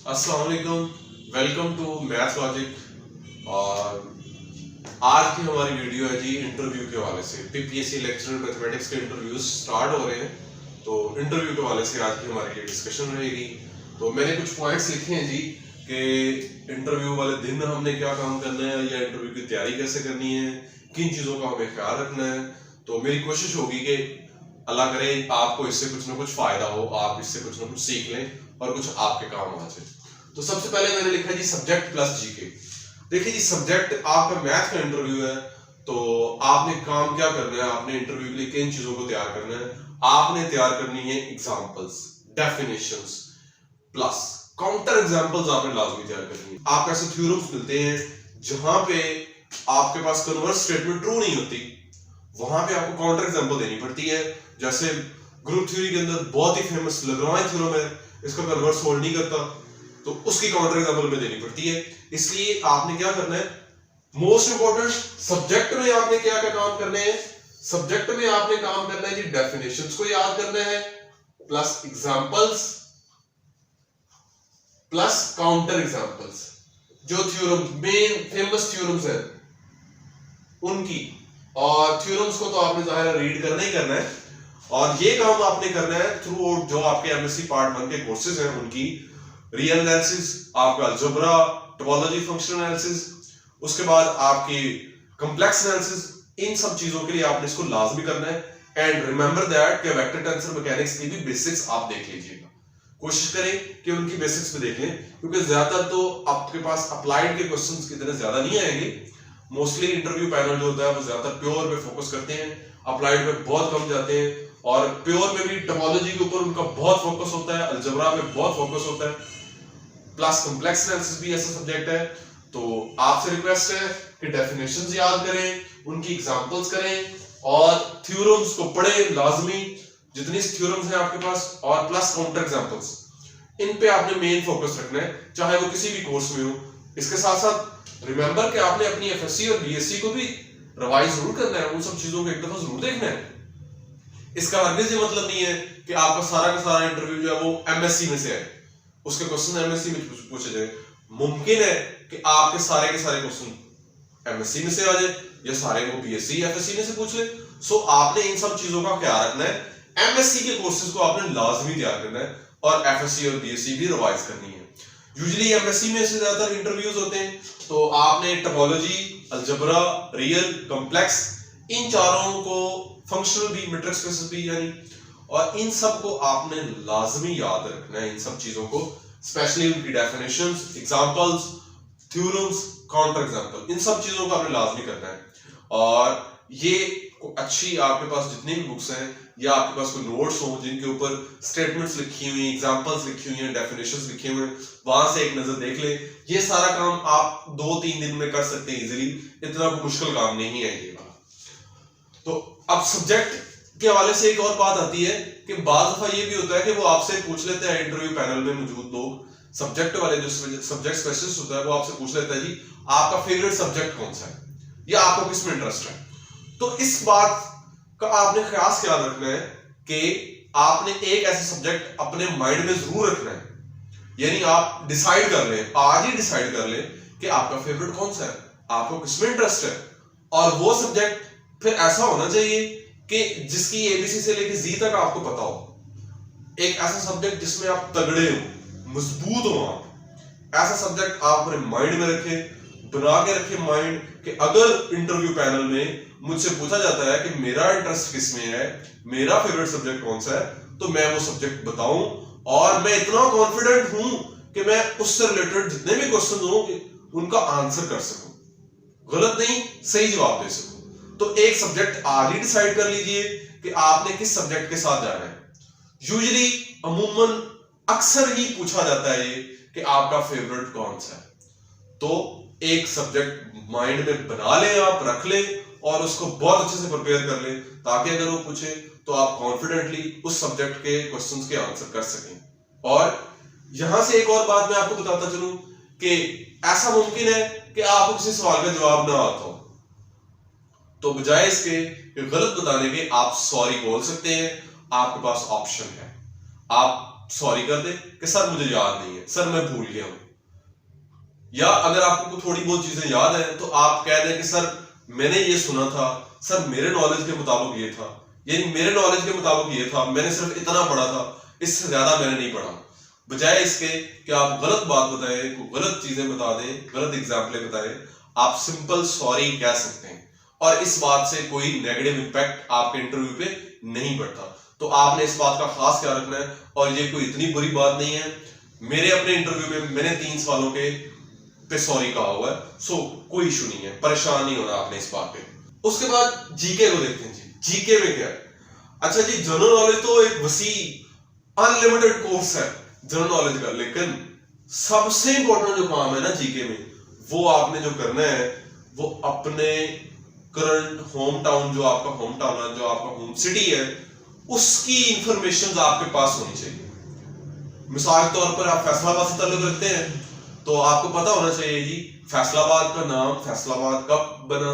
अस्सलाम वालेकुम, welcome to math logic. और आज की हमारी वीडियो है जी इंटरव्यू के हवाले से। पीपीएससी लेक्चरर मैथमेटिक्स के इंटरव्यूज स्टार्ट हो रहे हैं, तो इंटरव्यू के हवाले से आज की हमारी ये डिस्कशन रहेगी। तो मैंने कुछ पॉइंट्स लिखे हैं जी कि इंटरव्यू वाले दिन हमने क्या काम करना है या इंटरव्यू की तैयारी कैसे करनी है, किन चीज़ों का हमें ख्याल रखना है। तो मेरी कोशिश होगी कि अल्लाह करे आपको इससे कुछ ना कुछ फायदा हो, आप इससे कुछ ना कुछ सीख लें और कुछ आपके काम आ जाए। तो सबसे पहले मैंने लिखा जी सब्जेक्ट प्लस जीके। देखिए जी, सब्जेक्ट आपका मैथ का इंटरव्यू है, तो आपने काम क्या करना है, आपने इंटरव्यू के लिए किन चीजों को तैयार करना है। आपने तैयार करनी है examples, definitions plus counter examples आपने लाजमी तैयार करनी है। आपको ऐसे थ्योरम्स मिलते हैं जहां पे आपके पास कन्वर्स स्टेटमेंट ट्रू नहीं होती, वहां पे आपको काउंटर एग्जांपल देनी पड़ती है। जैसे ग्रुप थ्योरी के अंदर बहुत ही फेमस लाग्रांज थ्योरम है, इसका कन्वर्स होल्ड नहीं करता, तो उसकी काउंटर एग्जांपल में देनी पड़ती है। इसलिए आपने क्या करना है, मोस्ट इंपोर्टेंट सब्जेक्ट में आपने क्या क्या काम करने हैं। सब्जेक्ट में आपने काम करना है जी डेफिनेशंस को याद करना है, plus examples plus counter examples. जो थ्योरम मेन फेमस थ्योरम्स है उनकी, और थ्योरम्स को तो आपने जाहिर रीड करना ही करना है, और ये काम आपने करना है थ्रू आउट जो आपके एमएससी पार्ट 1 के कोर्सेज हैं उनकी। रियल एनालिसिस, आपका अलजेब्रा, टोपोलॉजी, फंक्शनल एनालिसिस, उसके बाद आपकी कॉम्प्लेक्स एनालिसिस, इन सब चीजों के लिए आपने इसको लाजमी करना है। एंड रिमेंबर दैट कि वेक्टर टेंसर मैकेनिक्स की भी बेसिक्स आप देख लीजिएगा, कोशिश करें कि उनकी बेसिक्स पे देख लें, क्योंकि ज्यादातर तो आपके पास अप्लाइड के क्वेश्चंस इतने ज्यादा नहीं आएंगे। मोस्टली इंटरव्यू पैनल जो होता है वो ज्यादातर प्योर पे फोकस करते हैं, अप्लाइड पे बहुत कम जाते हैं, और प्योर में भी टोपोलॉजी के ऊपर उनका बहुत फोकस होता है, अलजेब्रा पे बहुत फोकस होता है, प्लस कॉम्प्लेक्स एनालिसिस भी ऐसा सब्जेक्ट है। तो आपसे रिक्वेस्ट है कि डेफिनेशंस याद करें, उनकी एग्जांपल्स करें और थ्योरम्स को पढ़ें लाजमी, जितनी थ्योरम्स हैं आपके पास, और प्लस काउंटर एग्जांपल्स, इन पे आपने मेन फोकस रखना है, चाहे वो किसी भी कोर्स में हो। इसके साथ साथ रिमेंबर कि आपने अपनी एफएससी और बीएससी को भी रिवाइज जरूर करना है, उन सब चीजों को एक दफा जरूर देखना है। इसका हरगिज़ ये मतलब नहीं है कि आपका सारा का सारा इंटरव्यू जो है वो एमएससी में से है, उसके क्वेश्चन एमएससी में पूछे जाए। मुमकिन है कि आपके सारे के सारे क्वेश्चन एमएससी में से आ जाए, या सारे को बीएससी या एफएससी में से पूछ ले। सो आपने इन सब चीजों का ख्याल रखना है। एमएससी के कोर्सेज को आपने लाजमी तैयार करना है, और एफएससी और बीएससी भी रिवाइज करनी है। यूजुअली एमएससी में से ज्यादातर इंटरव्यूज होते हैं, तो आपने टोपोलॉजी, अलजेब्रा, रियल, कॉम्प्लेक्स, इन चारों को, फंक्शनल भी, मैट्रिक्स स्पेसिस भी यानी, और इन सब को आपने लाजमी याद रखना है। इन सब चीजों को, स्पेशली उनकी definitions, examples, theorems, counter example, इन सब चीजों को आपने लाजमी करना है। और ये अच्छी आपके पास जितनी भी बुक्स हैं, या आपके पास कोई नोट्स हो जिनके ऊपर स्टेटमेंट्स लिखी हुई, एग्जांपल्स लिखी हुई हैं, डेफिनेशंस लिखे हुए हैं, वहां से एक नजर देख ले। ये सारा काम आप 2-3 दिन में कर सकते हैं इजीली, इतना मुश्किल काम नहीं है ये। तो अब सब्जेक्ट के हवाले से एक और बात आती है कि बाज़ दफा ये भी होता है कि वो आपसे पूछ लेते हैं, इंटरव्यू पैनल में मौजूद लोग, सब्जेक्ट वाले जो सब्जेक्ट स्पेशलिस्ट होता है वो आपसे पूछ लेता है जी आपका फेवरेट सब्जेक्ट कौन सा है, या आपको किस में इंटरेस्ट है। तो इस बात का आपने खास ख्याल रखना है कि आपने एक ऐसा सब्जेक्ट अपने माइंड में जरूर रखना है, यानी आप डिसाइड कर लें, आज ही डिसाइड कर लें कि आपका फेवरेट कौन सा है, आपको किसमें इंटरेस्ट है। और वो सब्जेक्ट फिर ऐसा होना चाहिए कि जिसकी एबीसी से लेकर जी तक आपको पता हो। एक ऐसा सब्जेक्ट जिसमें आप तगड़े हो, मजबूत हो, आप ऐसा सब्जेक्ट आप अपने माइंड में रखें, बना के रखें माइंड कि अगर इंटरव्यू पैनल में मुझसे पूछा जाता है कि मेरा इंटरेस्ट किसमें है, मेरा फेवरेट सब्जेक्ट कौन सा है, तो मैं वो सब्जेक्ट बताऊं, और मैं इतना कॉन्फिडेंट हूं कि मैं उससे रिलेटेड जितने भी क्वेश्चन हो उनका आंसर कर सकूं, गलत नहीं सही जवाब दे सकूं। तो एक सब्जेक्ट आज ही डिसाइड कर लीजिए कि आपने किस सब्जेक्ट के साथ जाना है। यूजुअली अमूमन अक्सर ही पूछा जाता है ये कि आपका फेवरेट कौन सा है, तो एक सब्जेक्ट माइंड में बना लें, आप रख लें, और उसको बहुत अच्छे से प्रिपेयर कर लें, ताकि अगर वो पूछे तो आप कॉन्फिडेंटली उस सब्जेक्ट के क्वेश्चंस के आंसर कर सकें। और यहां से एक और बात मैं आपको बताता चलूं कि ऐसा मुमकिन है कि आपको किसी सवाल का जवाब ना आता हो, तो बजाय इसके गलत बताने के आप सॉरी बोल सकते हैं, आपके पास ऑप्शन है। आप सॉरी कर दे कि सर मुझे याद नहीं है, सर मैं भूल गया हूं। या अगर आपको थोड़ी बहुत चीजें याद है तो आप कह दें कि सर मैंने ये सुना था, सर मेरे नॉलेज के मुताबिक ये था, यानी मेरे नॉलेज के मुताबिक ये था, मैंने सिर्फ इतना पढ़ा था, इससे ज्यादा मैंने नहीं पढ़ा। बजाय इसके कि आप गलत बात बताएं, गलत चीजें बता दें, गलत एग्जाम्पलें बताएं, आप सिंपल सॉरी कह सकते हैं और इस बात से कोई नेगेटिव इंपैक्ट आपके इंटरव्यू पे नहीं पड़ता। तो आपने इस बात का खास ख्याल रखना है। और ये कोई इतनी बुरी बात नहीं है, मेरे अपने इंटरव्यू में मैंने 3 सवालों के पे सॉरी कहा हुआ है, सो कोई इशू नहीं है, परेशान नहीं होना आपने इस बात पे। उसके बाद जीके को देखते हैं जी। जीके में क्या है? अच्छा जी, जनरल नॉलेज तो एक वसी अनलिमिटेड कोर्स है जनरल नॉलेज का, लेकिन सबसे इंपॉर्टेंट जो काम है ना जीके में, वो आपने जो करना है वो अपने करंट होम टाउन, जो आपका होम टाउन है, जो आपका होम सिटी है, उसकी इंफॉर्मेशन आपके पास होनी चाहिए। मिसाल के तौर पर आप फैसलाबाद से ताल्लुक रखते हैं तो आपको पता होना चाहिए जी फैसलाबाद का नाम, फैसलाबाद कब बना,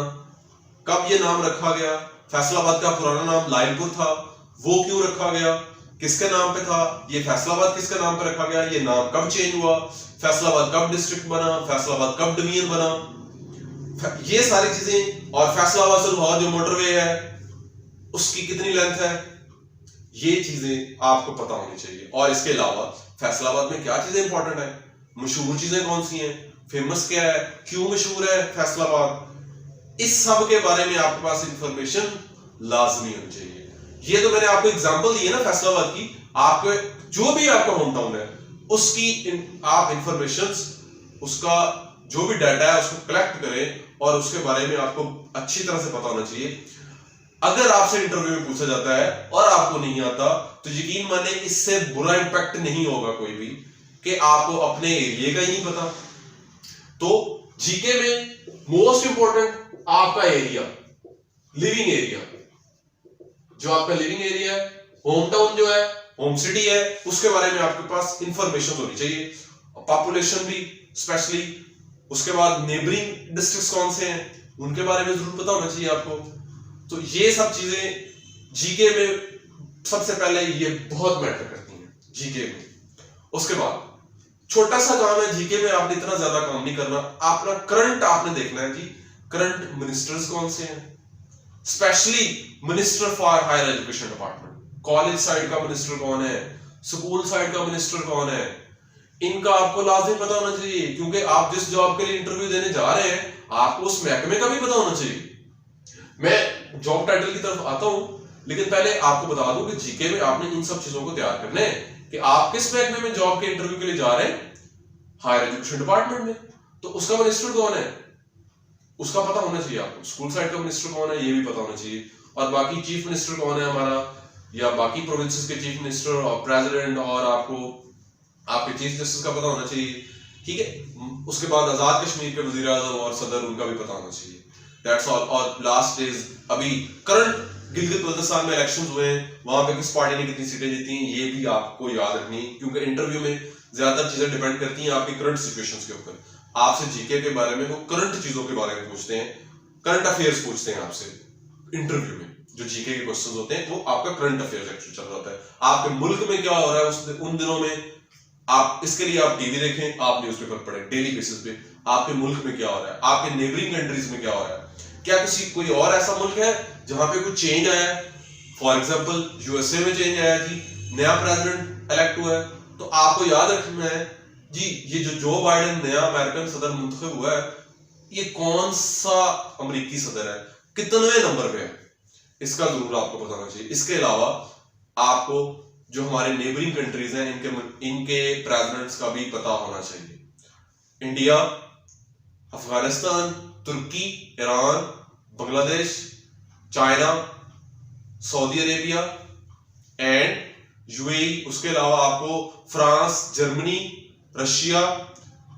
कब ये नाम रखा गया, फैसलाबाद का पुराना नाम लायलपुर था, वो क्यों रखा गया, किसके नाम पे था, ये फैसलाबाद किसके नाम पे रखा गया, ये नाम कब चेंज हुआ, फैसलाबाद कब डिस्ट्रिक्ट बना, फैसलाबाद कब डिवीजन बना, ये सारी चीजें। और फैसलाबाद से लाहौर जो मोटरवे है उसकी कितनी लेंथ है, ये चीजें आपको पता होनी चाहिए। और इसके अलावा फैसलाबाद में क्या चीजें इंपॉर्टेंट है, मशहूर चीजें कौन सी हैं, फेमस क्या है, क्यों मशहूर है फैसलाबाद, इस सब के बारे में आपके पास इंफॉर्मेशन लाजमी होनी चाहिए। ये तो मैंने आपको एग्जांपल दी है ना फैसलाबाद की, आपके जो भी आपका होम टाउन है उसकी आप इंफॉर्मेशंस, उसका जो भी डाटा है उसको कलेक्ट करें और उसके बारे में आपको अच्छी तरह से पता होना चाहिए। अगर आपसे इंटरव्यू में पूछा जाता है और आपको नहीं आता तो यकीन माने इससे बुरा इंपैक्ट नहीं होगा कोई भी कि आपको अपने एरिया का ही नहीं पता। तो जीके में मोस्ट इंपॉर्टेंट आपका एरिया, लिविंग एरिया, जो आपका लिविंग एरिया है, होम टाउन जो है, होम सिटी है, उसके बारे में आपके पास इंफॉर्मेशन होनी चाहिए, पॉपुलेशन भी स्पेशली। उसके बाद नेबरिंग डिस्ट्रिक्ट्स कौन से हैं उनके बारे में जरूर पता होना चाहिए आपको। तो ये सब चीजें जीके में सबसे पहले ये बहुत मैटर करती हैं जीके में। उसके बाद छोटा सा काम है जीके में, आपने इतना ज्यादा काम नहीं करना, अपना करंट आपने देखना है जी, करंट मिनिस्टर्स कौन से हैं, specially minister for higher education department, college side का मिनिस्टर कौन है, स्कूल साइड का मिनिस्टर कौन है, इनका आपको लाजिम पता होना चाहिए। क्योंकि आप जिस जॉब के लिए इंटरव्यू देने जा रहे हैं आपको उस महकमे का भी पता होना चाहिए। मैं जॉब टाइटल की तरफ आता हूं, लेकिन पहले आपको बता दूं कि जीके में आपने इन सब चीजों को तैयार करना है कि आप किस महकमे में जॉब के इंटरव्यू के लिए जा रहे हैं, हायर एजुकेशन डिपार्टमेंट में, तो उसका मिनिस्टर कौन है उसका पता होना चाहिए आपको, स्कूल साइड का मिनिस्टर कौन है ये भी पता होना चाहिए, और बाकी चीफ मिनिस्टर कौन है हमारा, या बाकी प्रोविंसेस के चीफ मिनिस्टर और प्रेसिडेंट, और आपको आपके चीफ जस्टिस का पता होना चाहिए, ठीक है। उसके बाद आजाद कश्मीर के वजीर आजम और सदर, उनका भी पता होना चाहिए। That's all. और लास्ट इज अभी करंट गिलगित बल्तिस्तान में इलेक्शंस हुए हैं, वहां पे किस पार्टी ने कितनी सीटें जीती हैं ये भी आपको याद रखनी है, क्योंकि इंटरव्यू में ज्यादातर चीजें डिपेंड करती हैं आपकी करंट सिचुएशंस के ऊपर। आपसे जीके के बारे में वो करंट चीजों के बारे में पूछते हैं, करंट अफेयर्स पूछते हैं आपसे इंटरव्यू में। जो जीके के क्वेश्चंस होते हैं वो आपका करंट अफेयर्स एक्चुअली चल रहा होता है, आपके मुल्क में क्या हो रहा है उन दिनों में। आप इसके लिए आप टीवी देखें, आप न्यूज़पेपर पढ़ें डेली बेसिस पे, आपके मुल्क में क्या हो रहा है, आपके नेबरिंग कंट्रीज में क्या हो रहा है, क्या किसी कोई और ऐसा मुल्क है जहां पे कुछ चेंज आया है। फॉर एग्जांपल यूएसए में चेंज आया जी, नया प्रेसिडेंट इलेक्ट हुआ है, तो आपको याद रखना है जी ये जो बाइडेन नया अमेरिकन सदर मुंतखब हुआ है, ये कौन सा अमेरिकी सदर है, कितने नंबर पे है, इसका जरूर आपको बताना चाहिए। इसके अलावा आपको जो हमारे नेबरिंग कंट्रीज हैं इनके प्रेसिडेंट्स का भी पता होना चाहिए। India, Afghanistan, Turkey, Iran, Bangladesh, China, Saudi Arabia and UAE. उसके अलावा आपको फ्रांस, जर्मनी, रशिया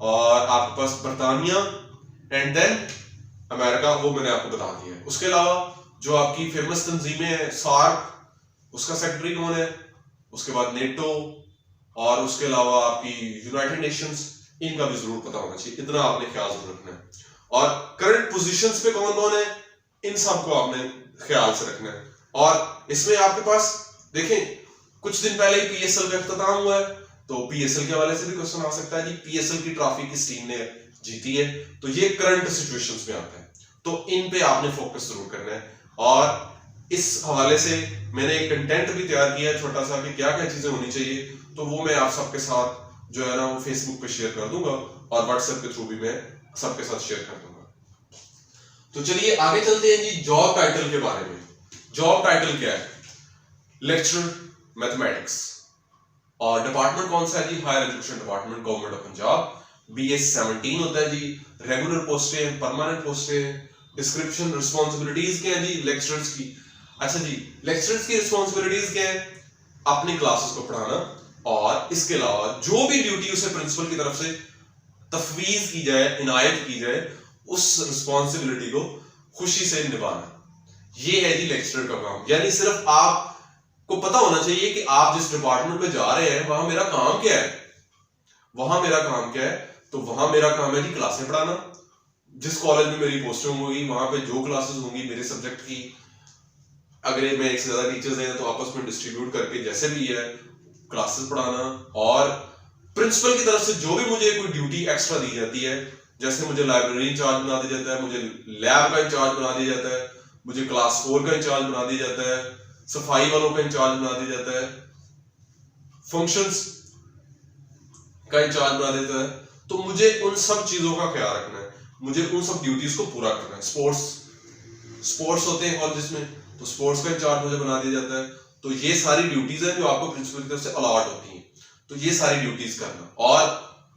और आपके पास बर्तानिया एंड देन अमेरिका, वो मैंने आपको बता दिया है। उसके अलावा जो आपकी फेमस तंजीमें हैं, सार्क, उसका सेक्रेटरी कौन है, उसके बाद नेटो, और उसके अलावा आपकी यूनाइटेड नेशंस, इनका भी जरूर पता होना चाहिए। इतना आपने ख्याल जरूर रखना है। और करंट पोजीशंस पे कौन कौन है इन सब को आपने ख्याल से रखना है। और इसमें आपके पास देखें कुछ दिन पहले ही पीएसएल का इख्तिताम हुआ है, तो पीएसएल के हवाले से भी क्वेश्चन आ सकता है जी, पीएसएल की ट्रॉफी किस टीम ने जीती है। तो ये करंट सिचुएशंस में आता है, तो इन पे आपने फोकस जरूर करना है। और इस हवाले से मैंने एक कंटेंट भी तैयार किया है छोटा सा कि क्या क्या चीजें होनी चाहिए, तो वो मैं आप सबके साथ जो है ना वो फेसबुक पे शेयर कर दूंगा और व्हाट्सएप के थ्रू भी मैं सबके साथ शेयर कर दूंगा। तो चलिए आगे चलते हैं जी जॉब टाइटल के बारे में। जॉब टाइटल क्या है? Lecturer mathematics. और डिपार्टमेंट कौन सा है जी? Higher education department, government of Punjab. BS 17 होता है जी। रेगुलर पोस्टें, परमानेंट पोस्टें। डिस्क्रिप्शन, रिस्पॉन्सिबिलिटीज क्या है जी लेक्चरर्स की? अच्छा जी, लेक्चरर्स की रिस्पॉन्सिबिलिटीज क्या है? अपनी क्लासेस को पढ़ाना और इसके अलावा जो भी ड्यूटी उसे प्रिंसिपल की तरफ से तफवीज की जाए, इनायत की जाए, उस रिस्पॉन्सिबिलिटी को खुशी से निभाना। ये है जी लेक्चरर का काम। यानी सिर्फ आपको पता होना चाहिए कि आप जिस डिपार्टमेंट में जा रहे हैं वहां मेरा काम क्या है, वहां मेरा काम क्या है। तो वहां मेरा काम है जी क्लासें पढ़ाना। जिस कॉलेज में मेरी पोस्टिंग होगी वहां पे जो क्लासेस होंगी मेरे सब्जेक्ट की, अगर मैं एक से ज्यादा टीचर्स हैं तो आपस में डिस्ट्रीब्यूट करके जैसे भी है क्लासेस पढ़ाना। और प्रिंसिपल की तरफ से जो भी मुझे कोई ड्यूटी एक्स्ट्रा दी जाती है, जैसे मुझे लाइब्रेरी इंचार्ज बना दिया जाता है, मुझे लैब का इंचार्ज बना दिया जाता है, मुझे क्लास 4 का इंचार्ज बना दिया जाता है, सफाई वालों का इंचार्ज बना दिया जाता है, फंक्शंस का इंचार्ज बना देता है, तो मुझे उन सब चीजों का ख्याल रखना है, मुझे उन सब ड्यूटीज को पूरा करना है। स्पोर्ट्स होते हैं कॉलेज में, तो स्पोर्ट्स का इंचार्ज मुझे बना दिया जाता है। तो ये सारी ड्यूटीज है जो आपको प्रिंसिपल की तरफ से अलॉट होती हैं, तो ये सारी ड्यूटीज करना। और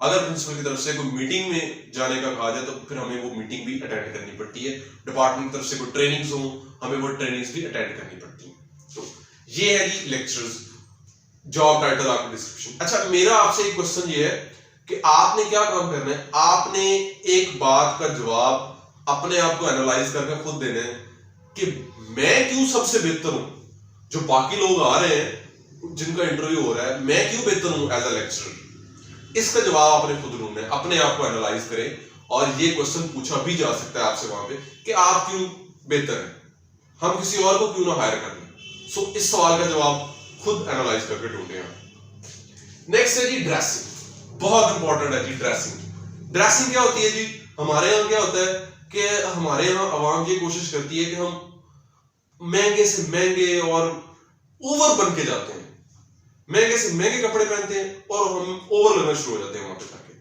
अगर प्रिंसिपल की तरफ से कोई मीटिंग में जाने का कहा जाए तो फिर हमें वो मीटिंग भी अटेंड करनी पड़ती है। डिपार्टमेंट की तरफ से कोई ट्रेनिंग्स हो, हमें वो ट्रेनिंग्स भी अटेंड करनी पड़ती है। तो ये है जी लेक्चरर्स, जॉब टाइटल, आपका डिस्क्रिप्शन। अच्छा, मेरा आपसे एक क्वेश्चन ये है कि आपने क्या काम करना है? आपने एक बात का जवाब अपने आप को एनालाइज करके खुद देना है कि मैं क्यों सबसे बेहतर हूं। जो बाकी लोग आ रहे हैं जिनका इंटरव्यू हो रहा है, मैं क्यों बेहतर हूं एज अ लेक्चरर? इसका जवाब आपने खुद ढूंढना है, अपने आप को एनालाइज करें। और ये क्वेश्चन पूछा भी जा सकता है आपसे वहां पे कि आप क्यों बेहतर हैं, हम किसी और को क्यों ना हायर कर लें। सो इस सवाल का जवाब खुद एनालाइज करके ढूंढे आप। नेक्स्ट है जी ड्रेसिंग। बहुत इंपॉर्टेंट है जी ड्रेसिंग। ड्रेसिंग क्या होती है जी? हमारे यहाँ क्या होता है कि हमारे यहाँ आवाम ये कोशिश करती है कि हम महंगे से महंगे और ओवर बन के जाते हैं, महंगे से महंगे कपड़े पहनते हैं और हम ओवर लगना शुरू हो जाते हैं वहां पे जाके।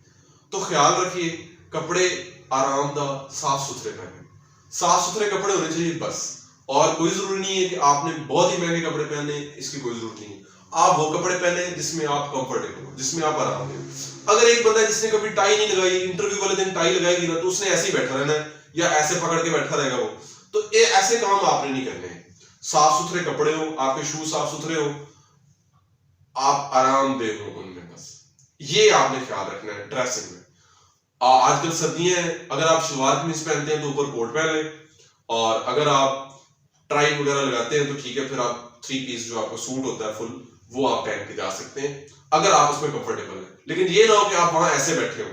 तो ख्याल रखिए, कपड़े आरामदाह, साफ सुथरे पहने। साफ सुथरे कपड़े होने चाहिए बस। और कोई जरूरी नहीं है कि आपने बहुत ही महंगे कपड़े पहने, इसकी कोई जरूरत नहीं है। आप वो कपड़े पहने जिसमें आप कंफर्टेबल हो, जिसमें आप आराम हो। अगर एक बंदा जिसने कभी टाई नहीं लगाई, इंटरव्यू वाले दिन टाई लगाएगी ना, तो उसने ऐसे ही बैठा रहना है या ऐसे पकड़ के बैठा रहेगा वो। तो ये ऐसे काम आपने नहीं करने हैं। साफ सुथरे कपड़े हो, आपके शूज साफ सुथरे हो, आप आरामदेह हो उनमें, बस ये आपने ख्याल रखना है ड्रेसिंग में। आजकल सर्दियां हैं, अगर आप शलवार कमीज पहनते हैं तो ऊपर कोट पहन लें, और अगर आप टाई वगैरह लगाते हैं तो ठीक है, फिर आप 3 पीस जो आपको सूट होता है फुल, वो आप पहन के जा सकते हैं अगर आप उसमें कंफर्टेबल है। लेकिन ये ना हो कि आप वहां ऐसे बैठे हो,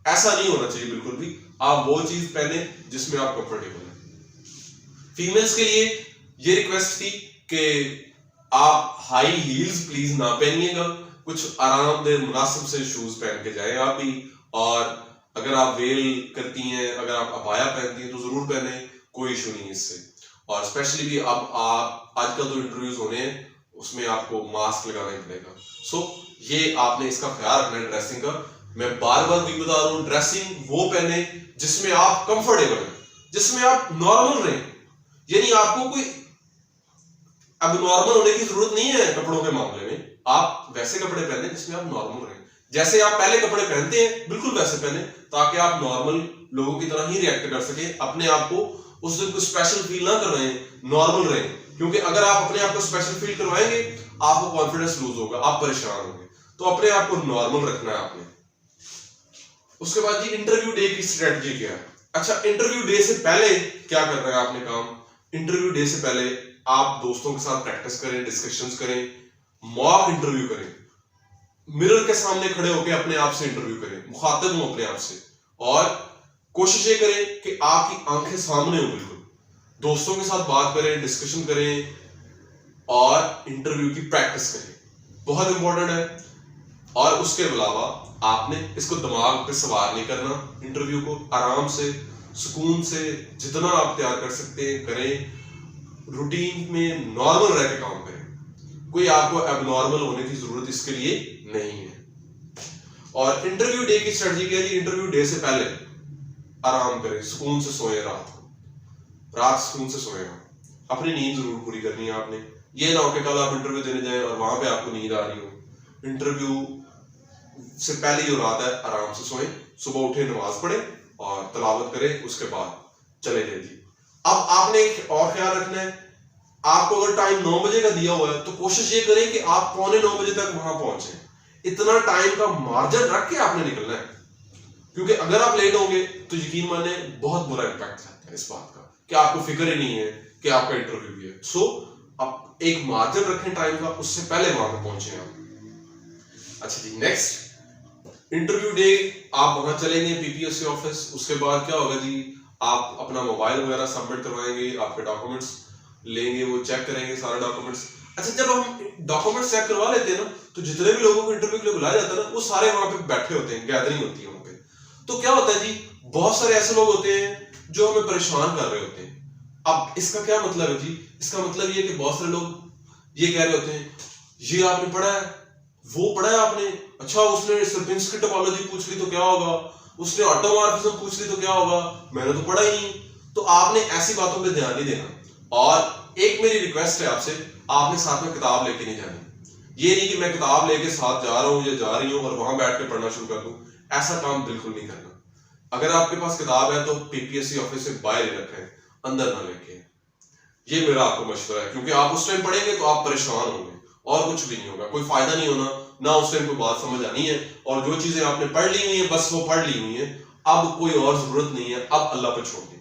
ऐसा नहीं होना चाहिए बिल्कुल भी। आप वो चीज पहने जिसमें आप कंफर्टेबल है। फीमेल्स के लिए ये रिक्वेस्ट थी कि आप हाई हील्स प्लीज ना पहनिएगा, कुछ आरामदेह मुनासिब से शूज पहन के जाएं आप भी। और अगर आप वेल करती हैं, अगर आप अबाया पहनती हैं तो जरूर पहने, कोई इशू नहीं इससे। और स्पेशली भी अब आप आजकल तो इंटरव्यूज होने हैं, उसमें आपको मास्क लगाना ही पड़ेगा। सो ये आपने इसका ख्याल रखना है ड्रेसिंग का। मैं बार बार भी बता रहा हूं, ड्रेसिंग वो पहने जिसमें आप कंफर्टेबल हैं, जिसमें आप नॉर्मल रहें। यानी आपको कोई अब नॉर्मल होने की जरूरत नहीं है कपड़ों के मामले में। आप वैसे कपड़े पहने जिसमें आप नॉर्मल रहें, जैसे आप पहले कपड़े पहनते हैं बिल्कुल वैसे पहने, ताकि आप नॉर्मल लोगों की तरह ही रिएक्ट कर सके। अपने आप को उस दिन कुछ स्पेशल फील ना कर रहे हैं, नॉर्मल रहें। क्योंकि अगर आप अपने आप को स्पेशल फील करवाएंगे, आपको कॉन्फिडेंस लूज होगा, आप परेशान होंगे। तो अपने आप को नॉर्मल रखना है आपने। उसके बाद जी इंटरव्यू डे की स्ट्रेटजी क्या है? अच्छा, इंटरव्यू डे से पहले क्या कर रहे हैं आपने काम? इंटरव्यू डे से पहले आप दोस्तों के साथ प्रैक्टिस करें, डिस्कशंस करें, मॉक इंटरव्यू करें, मिरर के सामने खड़े होकर अपने आप से इंटरव्यू करें, मुखातिब हो अपने आप से। और कोशिश ये करें कि आपकी आंखें सामने हो बिल्कुल। दोस्तों के साथ बात करें, डिस्कशन करें और इंटरव्यू की प्रैक्टिस करें। बहुत इंपॉर्टेंट है। और उसके अलावा आपने इसको दिमाग पे सवार नहीं करना, इंटरव्यू को आराम से सुकून से जितना आप तैयार कर सकते हैं करें, रूटीन में नॉर्मल रह के काम करें, कोई आपको एबनॉर्मल होने की जरूरत इसके लिए नहीं है। और इंटरव्यू डे की स्ट्रेटजी क्या है? इंटरव्यू डे से पहले आराम करें, सुकून से सोए, रात सुकून से सोए, अपनी नींद जरूर पूरी करनी है आपने। ये ना हो कि कल आप इंटरव्यू देने जाएं और वहां पे आपको नींद आ रही हो। इंटरव्यू से पहले जो रात है आराम से सोएं, सुबह उठे नमाज पढ़े और तलावत करें, उसके बाद चले जाइए जी। अब आपने एक और ख्याल रखना है, आपको अगर टाइम 9 बजे का दिया हुआ है तो कोशिश ये करें कि आप पौने 9 बजे तक वहां पहुंचे। इतना टाइम का मार्जिन रख के आपने निकलना है, क्योंकि अगर आप लेट होंगे तो यकीन माने बहुत बुरा इम्पैक्ट आता है इस बात का कि आपको फिक्र ही नहीं है कि आपका इंटरव्यू भी है। सो आप एक मार्जिन रखें टाइम का, उससे पहले वहां पे पहुंचे आप। अच्छा जी, नेक्स्ट इंटरव्यू डे आप वहां चलेंगे पीपीएससी ऑफिस। उसके बाद क्या होगा जी, आप अपना मोबाइल वगैरह सबमिट करवाएंगे, आपके डॉक्यूमेंट्स लेंगे, वो चेक करेंगे सारे डॉक्यूमेंट्स। अच्छा, जब हम डॉक्यूमेंट्स चेक करवा लेते हैं ना, तो जितने भी लोगों को इंटरव्यू के लिए बुलाया जाता है ना, वो सारे वहां पे बैठे होते हैं, गैदरिंग होती है वहां पे। तो क्या होता है जी, बहुत सारे ऐसे लोग होते हैं जो हमें परेशान कर रहे होते हैं। अब इसका क्या मतलब है जी? इसका मतलब ये कि बहुत सारे लोग ये कह रहे होते हैं, ये आपने पढ़ा है, वो पढ़ा है आपने, अच्छा उसने सर्पिंस की टोपोलॉजी पूछ ली तो क्या होगा, उसने ऑटोमॉर्फिज्म पूछ ली तो क्या होगा, मैंने तो पढ़ा ही नहीं। तो आपने ऐसी बातों पे ध्यान नहीं देना। और एक मेरी रिक्वेस्ट है आपसे, आपने साथ में किताब लेके नहीं जानी। ये नहीं कि मैं किताब लेके साथ जा रहा हूँ या जा रही हूँ और वहां बैठ के पढ़ना शुरू कर दूं, ऐसा काम बिल्कुल नहीं करना। अगर आपके पास किताब है तो पीपीएससी ऑफिस से बाहर ही रखें, अंदर ना लेके। ये मेरा आपको मशवरा है, क्योंकि आप उस टाइम पढ़ेंगे तो आप परेशान होंगे और कुछ भी नहीं होगा, कोई फायदा नहीं होना, ना उस टाइम कोई बात समझ आनी है। और जो चीजें आपने पढ़ ली हुई है बस वो पढ़ ली हुई है, अब कोई और जरूरत नहीं है, अब अल्लाह पर छोड़ दें।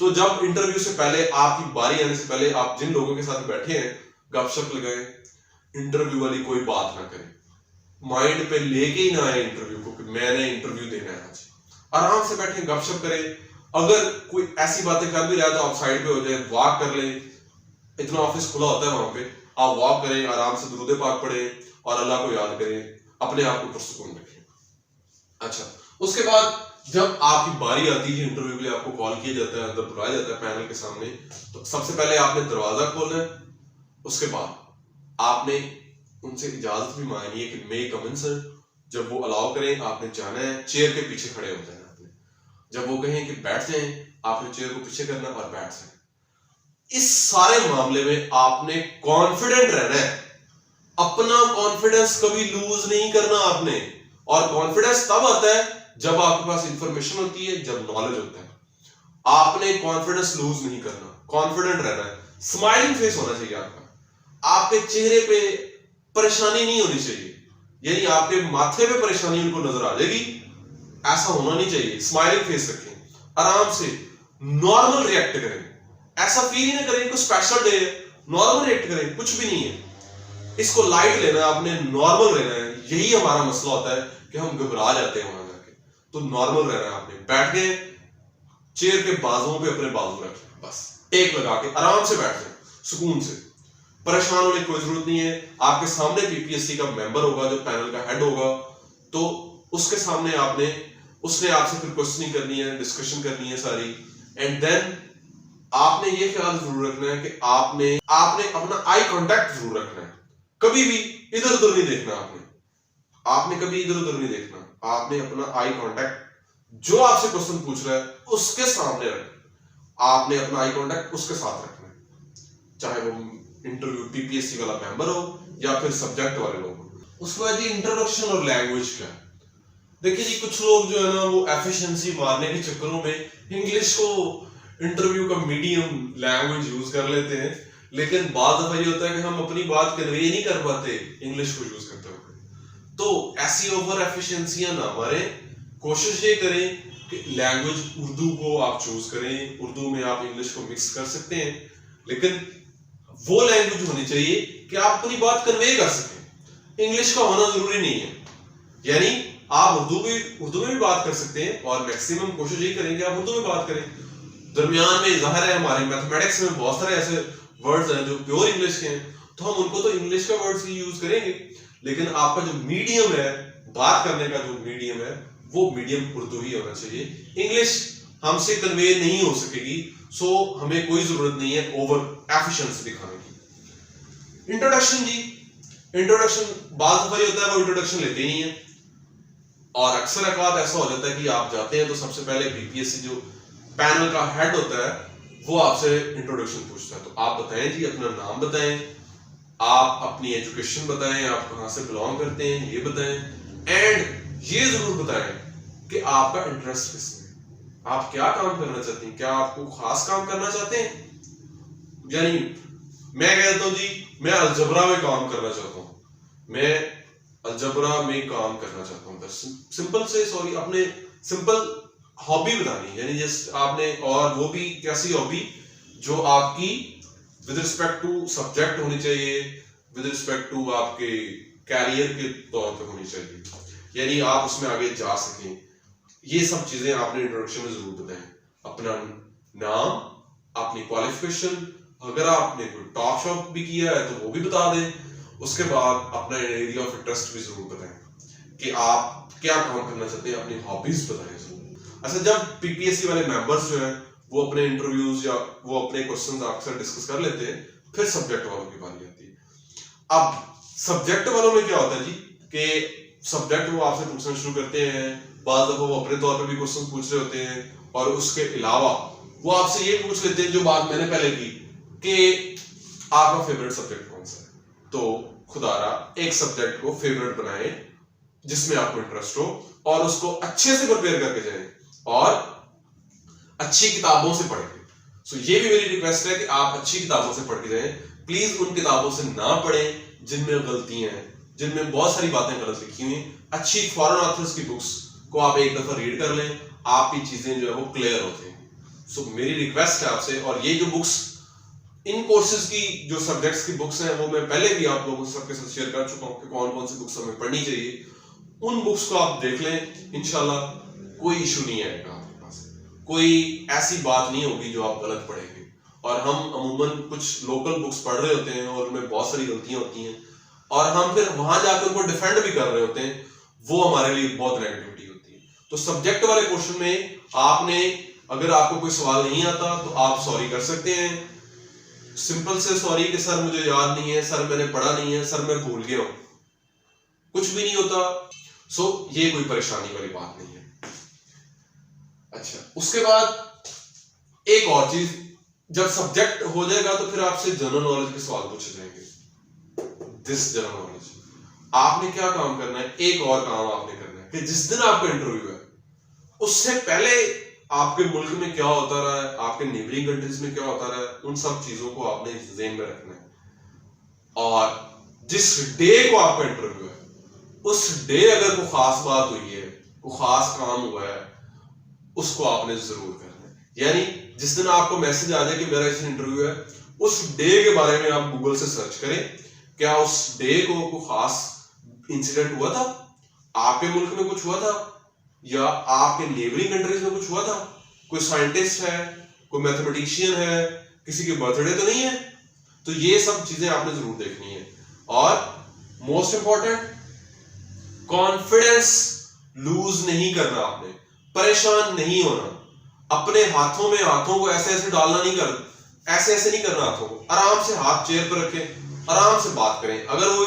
तो जब इंटरव्यू से पहले, आपकी बारी आने से पहले, आप जिन लोगों के साथ बैठे हैं गपशप लगाएं, इंटरव्यू वाली कोई बात ना करें, माइंड पे लेके ही ना आए इंटरव्यू को कि मैंने इंटरव्यू देना है आज। आराम से बैठे गपशप करें। अगर कोई ऐसी बातें कर भी रहा है तो आप साइड पे हो जाए, वॉक कर लें, इतना ऑफिस खुला होता है वहां पे, आप वॉक करें, आराम से दुरूद पाक पढ़ें और अल्लाह को याद करें, अपने आप को पुरसुकून रखें। अच्छा, उसके बाद जब आपकी बारी आती है इंटरव्यू के लिए, आपको कॉल किया जाता है, अंदर बुलाया जाता है पैनल के सामने, तो सबसे पहले आपने दरवाजा खोलना है। उसके बाद आपने उनसे इजाजत भी मांगनी है कि मे कम इन सर। जब वो अलाउ करें आपने जाना है, चेयर के पीछे खड़े हो जाना आपने। जब वो कहें कि बैठ जाएं, आपने चेयर को पीछे करना और बैठ जाए। इस सारे मामले में आपने कॉन्फिडेंट रहना है, अपना कॉन्फिडेंस कभी लूज नहीं करना आपने। और कॉन्फिडेंस तब आता है जब आपके पास इंफॉर्मेशन होती है, जब नॉलेज होता है। आपने कॉन्फिडेंस लूज नहीं करना, कॉन्फिडेंट रहना है, स्माइलिंग फेस होना चाहिए आपका, आपके चेहरे पे परेशानी नहीं होनी चाहिए, यानी आपके माथे पे परेशानी उनको नजर आ जाएगी, ऐसा होना नहीं चाहिए। स्माइलिंग फेस रखें, आराम से नॉर्मल रिएक्ट करें, ऐसा फील ही ना करें कोई स्पेशल डे है, नॉर्मल रिएक्ट करें, कुछ भी नहीं है। इसको लाइट लेना है आपने, नॉर्मल रहना है। यही हमारा मसला होता है कि हम घबरा जाते हैं वहां जाके। तो नॉर्मल रहना है आपने, बैठ गए, चेयर के बाजुओं पे अपने बाजू रखें, बस टेक लगा के आराम से बैठ जाए, सुकून से, परेशान होने की कोई जरूरत नहीं है। आपके सामने पीपीएससी का मेंबर होगा जो पैनल का हेड होगा, तो उसके सामने उसने आपसे फिर क्वेश्चनिंग करनी है, डिस्कशन करनी है सारी। एंड देन आपने ये ख्याल जरूर रखना है कि आपने अपना आई कांटेक्ट जरूर रखना है, कभी भी इधर उधर नहीं देखना। आपने कभी इधर उधर नहीं देखना, आपने अपना आई कांटेक्ट जो आपसे क्वेश्चन पूछ रहा है उसके सामने रखना, आपने अपना आई कांटेक्ट उसके साथ रखना है, चाहे वो इंटरव्यू पीपीएससी वाला मेंबर हो या फिर सब्जेक्ट वाले लोग हो। उसके बाद जी इंट्रोडक्शन और लैंग्वेज क्या है। देखिए जी, कुछ लोग जो है ना वो एफिशिएंसी मारने के चक्करों में इंग्लिश को इंटरव्यू का मीडियम लैंग्वेज यूज कर लेते हैं, लेकिन बाद दफा ये होता है कि हम अपनी बात कन्वे नहीं कर पाते इंग्लिश को यूज करते हुए। तो ऐसी ओवर एफिशिएंसियां ना मारें, कोशिश ये करें कि लैंग्वेज उर्दू को आप चूज करें, उर्दू में आप इंग्लिश को मिक्स कर सकते हैं, लेकिन वो लैंग्वेज होनी चाहिए कि आप अपनी बात कन्वे कर सकें। इंग्लिश का होना जरूरी नहीं है, यानी आप उर्दू में भी बात कर सकते हैं और मैक्सिमम कोशिश यही करेंगे आप उर्दू में बात करें। दरमियान में जाहिर है हमारे मैथमेटिक्स में बहुत सारे ऐसे वर्ड्स हैं जो प्योर इंग्लिश के हैं, तो हम उनको तो इंग्लिश का वर्ड्स ही यूज करेंगे, लेकिन आपका जो मीडियम है, बात करने का जो मीडियम है, वो मीडियम उर्दू ही होना चाहिए। इंग्लिश हमसे कन्वे नहीं हो सकेगी, सो हमें कोई जरूरत नहीं है ओवर एफिशिएंसी दिखाने की। इंट्रोडक्शन जी, इंट्रोडक्शन बात दफा होता है वो इंट्रोडक्शन लेते ही नहीं है, और अक्सर औकात ऐसा हो जाता है कि आप जाते हैं तो सबसे पहले बीपीएससी जो पैनल का हेड होता है वो आपसे इंट्रोडक्शन पूछता है। तो आप बताएं जी, अपना नाम बताएं, आप अपनी एजुकेशन बताएं, आप कहां से बिलोंग करते हैं ये बताएं, एंड ये जरूर बताएं कि आपका इंटरेस्ट किसमें है, आप क्या काम करना चाहते हैं, क्या आपको खास काम करना चाहते हैं। यानी मैं कहता हूं जी मैं अलजबरा में काम करना चाहता हूं, मैं अलजबरा में काम करना चाहता हूं, सिंपल से सॉरी अपने सिंपल हॉबी बतानी, यानी जस्ट आपने, और वो भी कैसी हॉबी जो आपकी विद रिस्पेक्ट टू सब्जेक्ट होनी चाहिए, विद रिस्पेक्ट टू आपके कैरियर के तौर पे होनी चाहिए, यानी आप उसमें आगे जा सकें। ये सब चीजें आपने इंट्रोडक्शन में जरूर बताएं। अपना नाम, अपनी क्वालिफिकेशन, अगर आपने कोई टॉप शॉप भी किया है तो वो भी बता दें। उसके बाद अपना एरिया ऑफ इंटरेस्ट भी जरूर बताएं कि आप क्या काम करना चाहते हैं, अपनी हॉबीज बताएं जरूर। अच्छा, जब पीपीएससी वाले मेंबर्स जो हैं वो अपने इंटरव्यूज या वो अपने क्वेश्चंस आपसे डिस्कस कर लेते हैं, फिर सब्जेक्ट वालों की बारी आती है। अब सब्जेक्ट वालों में क्या होता है जी कि सब्जेक्ट वो आपसे पूछना शुरू करते हैं, बाद दफा वो अपने तौर पर भी क्वेश्चन पूछ रहे होते हैं, और उसके अलावा वो आपसे ये पूछ लेते हैं जो बात मैंने पहले की कि आपका फेवरेट सब्जेक्ट कौन सा है। तो खुदारा एक सब्जेक्ट को फेवरेट बनाए जिसमें आपको इंटरेस्ट हो, और उसको अच्छे से प्रिपेयर करके जाएं और अच्छी किताबों से पढ़ें। सो ये भी मेरी रिक्वेस्ट है कि आप अच्छी किताबों से पढ़ के जाएं। प्लीज उन किताबों से ना पढ़ें जिनमें गलतियां हैं, जिनमें बहुत सारी बातें गलत लिखी हुई। अच्छी फॉरेन ऑथर्स की बुक्स को आप एक दफा रीड कर लें, आपकी चीजें जो है वो क्लियर होती हैं। सो मेरी रिक्वेस्ट है आपसे, और ये जो बुक्स इन कोर्सेज की जो सब्जेक्ट्स की बुक्स हैं वो मैं पहले भी आप लोगों सबके साथ शेयर कर चुका हूं कि कौन कौन सी बुक्स हमें पढ़नी चाहिए। उन बुक्स को आप देख लें, इंशाल्लाह कोई इशू नहीं आएगा आपके पास, कोई ऐसी बात नहीं होगी जो आप गलत पढ़ेंगे। और हम अमूमन कुछ लोकल बुक्स पढ़ रहे होते हैं और उनमें बहुत सारी गलतियां होती हैं, और हम फिर वहां जाकर उनको डिफेंड भी कर रहे होते हैं, वो हमारे लिए बहुत नेगेटिविटी होती है। तो सब्जेक्ट वाले क्वेश्चन में आपने, अगर आपको कोई सवाल नहीं आता तो आप सॉरी कर सकते हैं, सिंपल से सॉरी कि सर मुझे याद नहीं है, सर मैंने पढ़ा नहीं है, सर मैं भूल गया हूं, कुछ भी नहीं होता। सो ये कोई परेशानी वाली बात नहीं है। अच्छा, उसके बाद एक और चीज, जब सब्जेक्ट हो जाएगा तो फिर आपसे जनरल नॉलेज के सवाल पूछे जाएंगे। दिस जनरल नॉलेज आपने क्या काम करना है, एक और काम आपने करना है कि जिस दिन आपका इंटरव्यू है उससे पहले आपके मुल्क में क्या होता रहा है, आपके नेबरिंग कंट्रीज में क्या होता रहा है, उन सब चीजों को आपने ज़हन में रखना है। और जिस डे को आपका इंटरव्यू है उस डे अगर कोई खास बात हुई है, कोई खास काम हुआ है, उसको आपने जरूर करना है। यानी जिस दिन आपको मैसेज आ जाए कि मेरा इस इंटरव्यू है, उस डे के बारे में आप गूगल से सर्च करें, क्या उस डे को कोई खास इंसिडेंट हुआ था, आपके मुल्क में कुछ हुआ था, या आपके नेबरिंग कंट्रीज में कुछ हुआ था, कोई साइंटिस्ट है, कोई मैथमेटिशियन है, किसी की बर्थडे तो नहीं है। तो ये सब चीजें आपने जरूर देखनी है। और मोस्ट इंपॉर्टेंट, कॉन्फिडेंस लूज नहीं करना, आपने परेशान नहीं होना, अपने हाथों में हाथों को ऐसे ऐसे डालना नहीं, ऐसे ऐसे नहीं करना हाथों को, आराम से हाथ चेयर पर रखें, आराम से बात करें। अगर वो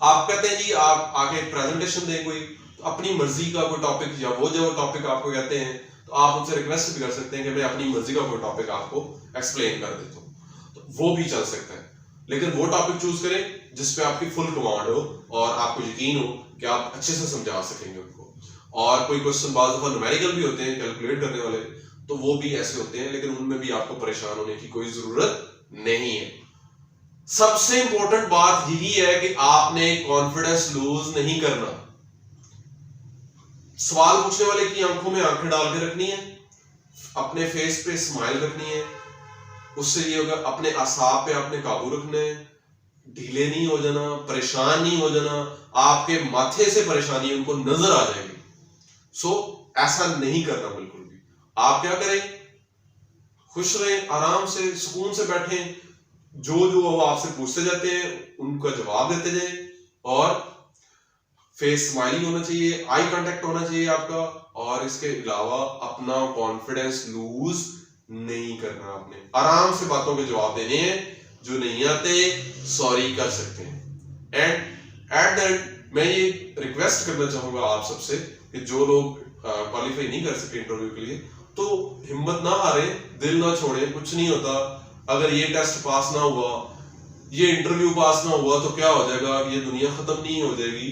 आप कहते हैं जी आप आके प्रेजेंटेशन दें कोई, तो अपनी मर्जी का कोई टॉपिक, या वो जो टॉपिक आपको कहते हैं तो आप उनसे रिक्वेस्ट भी कर सकते हैं कि मैं अपनी मर्जी का कोई टॉपिक आपको एक्सप्लेन कर देता हूँ, तो वो भी चल सकता है। लेकिन वो टॉपिक चूज करें जिसपे आपकी फुल कमांड हो और आपको यकीन हो कि आप अच्छे से समझा सकेंगे उनको। और कोई क्वेश्चन बाद दफा न्यूमेरिकल भी होते हैं, कैलकुलेट करने वाले, तो वो भी ऐसे होते हैं, लेकिन उनमें भी आपको परेशान होने की कोई जरूरत नहीं है। सबसे इंपॉर्टेंट बात यही है कि आपने कॉन्फिडेंस लूज नहीं करना। सवाल पूछने वाले की आंखों में आंखें डाल के रखनी है, अपने फेस पे स्माइल रखनी है, उससे ये होगा अपने असाब पे आपने काबू रखना है, ढीले नहीं हो जाना, परेशान नहीं हो जाना, आपके माथे से परेशानी उनको नजर आ जाएगी। सो ऐसा नहीं करना बिल्कुल भी। आप क्या करें, खुश रहें, आराम से सुकून से बैठें, जो जो वो आपसे पूछते जाते हैं उनका जवाब देते जाए और फेस स्माइलिंग होना चाहिए, आई कांटेक्ट होना चाहिए आपका, और इसके अलावा अपना कॉन्फिडेंस लूज नहीं करना। आपने आराम से बातों के जवाब देने हैं, जो नहीं आते सॉरी कर सकते हैं। एंड एट द एंड मैं ये रिक्वेस्ट करना चाहूंगा आप सबसे कि जो लोग क्वालिफाई नहीं कर सके इंटरव्यू के लिए, तो हिम्मत ना हारे, दिल ना छोड़े, कुछ नहीं होता। अगर ये टेस्ट पास ना हुआ, ये इंटरव्यू पास ना हुआ तो क्या हो जाएगा, ये दुनिया खत्म नहीं हो जाएगी।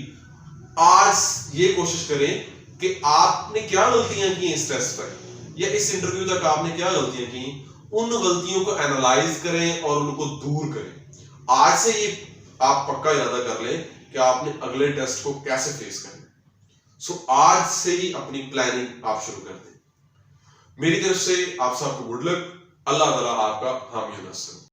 आज ये कोशिश करें कि आपने क्या गलतियां की इस टेस्ट तक या इस इंटरव्यू तक आपने क्या गलतियां की, उन गलतियों को एनालाइज करें और उनको दूर करें। आज से ये आप पक्का इरादा कर लें कि आपने अगले टेस्ट को कैसे फेस करना है। सो आज से ही अपनी प्लानिंग आप शुरू कर दें। मेरी तरफ से आप सबको गुड लक। अल्लाह ताला आपका हामी और नासिर।